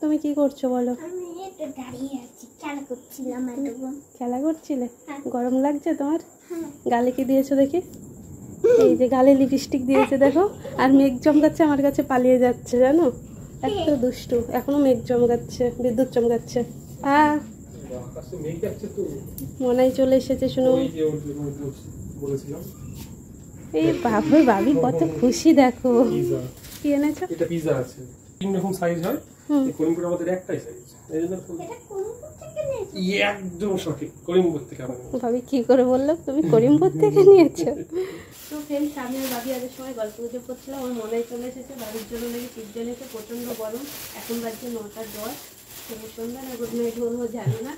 তুমি কি করছো বলো? আমি একটু দাঁড়িয়ে আছি, খেলা করছিলাম একটু। খেলা করছিলে? হ্যাঁ। গরম লাগছে তোমার? হ্যাঁ। গালে কি দিয়েছো দেখি? এই যে গালে লিপস্টিক দিয়েছে দেখো। আর মেঘ চমকাচ্ছে, আমার কাছে পালিয়ে যাচ্ছে জানো, এত দুষ্টু। এখনো মেঘ চমকাচ্ছে, বিদ্যুৎ চমকাচ্ছে। হ্যাঁ মনাই চলে এসেছে শুনো। এই বাবু ভাবি কত খুশি দেখো। কি এনেছো? এটা পিজা আছে, 3 রকম সাইজ হয়। এই করিমপুর আমাদের একটাই সাইজ, এইজন্য এটা করিমপুর থেকে নিয়েছো? একদম সঠিক করিমপুর থেকে আনা। ভাবি কি করে বললো তুমি করিমপুর থেকে নিয়েছো? তো ফ্রেন্ডস, আমি আর ভাবি আজের সময় গল্প গুজব করছিলাম। আমার মনাই চলে এসেছে, বাড়ির জন্য নাকি পিজ্জা এনেছে। প্রচন্ড গরম, এখন বাজছে 9টা 10। শুভ সন্ধ্যা না গুড নাইট বলবো জানি না।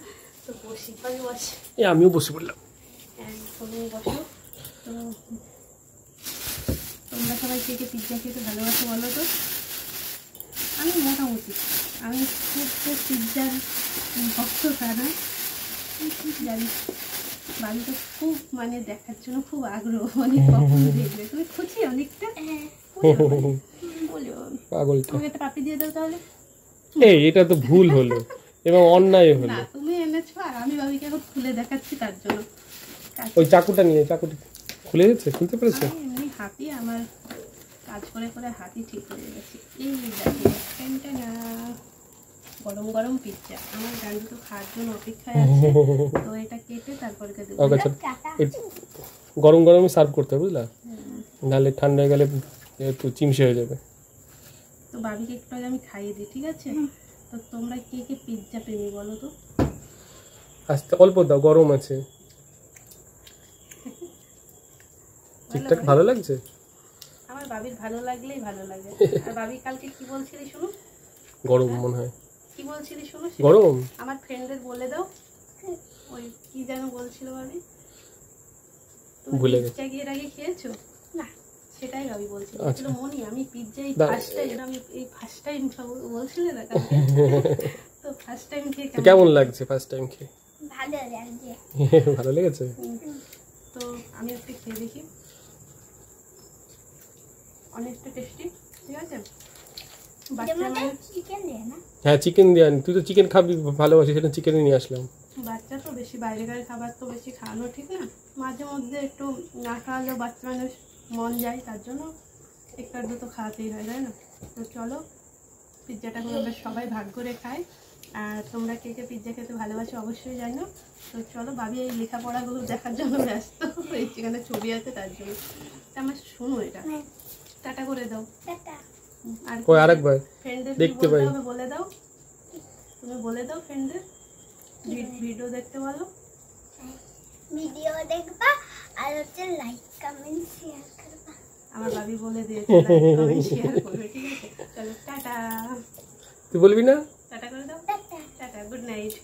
তো বসি, ভাবি বসে। আমিও বসে পড়লাম। হ্যাঁ তুমি বসো। তো তোমরা সবাই কে কে পিজ্জা খেতে ভালোবাসো বলো তো? আমি মোটামুটি, আমি খুব যে পিজ্জার ভক্ত তা না, জানি। বাড়ি তো খুব মানে দেখার জন্য খুব আগ্রহ, অনেক কখন দেখবে। তুমি খুঁজি অনেকটা বলো, তুমি একটা পাপড়ি দিয়ে দাও তাহলে। এই এটা তো ভুল হলো এবং অন্যায় হলো। না তুমি এনেছো আর আমি ভাবিকে এখন খুলে দেখাচ্ছি তার জন্য। ওই চাকুটা নিয়ে, চাকুটা খুলে গেছে, খুলতে পেরেছো? এমনি হাতি আমার কাজ করে করে হাতি ঠিক হয়ে গেছে। এই দেখো টেনটেনা গরম গরম পিজ্জা, আমার গাড়ি তো খাওয়ার জন্য অপেক্ষায় আছে। তো এটা কেটে তারপরে দেবো। গরম গরমই সার্ভ করতে হবে, বুঝলা? নাহলে ঠান্ডা হয়ে গেলে একটু চিমসে হয়ে যাবে। তো বাবিকে একটু আগে আমি খাইয়ে দিই, ঠিক আছে? তো তোমরা কে কে পিজ্জা প্রেমী বলো তো? আস্তে অল্প দাও, গরম আছে। ঠিকঠাক ভালো লাগছে? আমার বাবির ভালো লাগলেই ভালো লাগে। আর বাবি কালকে কি বলছিলি শুনো? গরম মনে হয়। কি বলছিলি শুনো? গরম? আমার ফ্রেন্ডদের বলে দাও। ওই কি যেন বলছিল বাবি? ভুলে গেছি। পিজ্জা এর আগে খেয়েছো? না। সেটাই ভাবি বলছিল। আচ্ছা। মনি আমি পিজ্জা এই ফার্স্ট টাইম বলছিলে না কালকে? তো ফার্স্ট টাইম খেয়ে কেমন লাগছে? ফার্স্ট টাইম খেয়ে ভালো লাগছে। ভালো লেগেছে? তো আমি একটু খেয়ে দেখি, অনেকটা টেস্টি, ঠিক আছে? চিকেন দিয়ে না? হ্যাঁ চিকেন দিয়ে আনি, তুই তো চিকেন খাবি ভালোবাসিস, সেটা চিকেনই নিয়ে আসলাম। বাচ্চা তো বেশি বাইরেকার খাবার তো বেশি খাওয়ানো ঠিক না। মাঝে মধ্যে একটু না খাওয়ালেও বাচ্চা মানুষ মন যায়, তার জন্য একটু আধটু তো খাওয়াতেই হয়, তাই না? তো চলো পিজ্জাটা আমরা সবাই ভাগ করে খাই। আর তোমরা কে কে পিজ্জা খেতে ভালোবাসো অবশ্যই জানো। তো চলো, ভাবি এই লেখাপড়াগুলো দেখার জন্য ব্যস্ত, এই যেখানে ছবি আছে তার জন্য। আমার শোনো এটা টাটা করে দাও। আর কই আরেকবার ফ্রেন্ডদের দেখতে পাই বলে দাও, তুমি বলে দাও ফ্রেন্ডদের ভিডিও দেখতে বলো। ভিডিও দেখবা আর হচ্ছে লাইক কমেন্ট শেয়ার করবা। আমার ভাবি বলে দিয়েছে লাইক কমেন্ট শেয়ার করবে, ঠিক আছে? চলো টাটা। তুই বলবি না? টাটা করে দাও। টাটা। Tata, good night.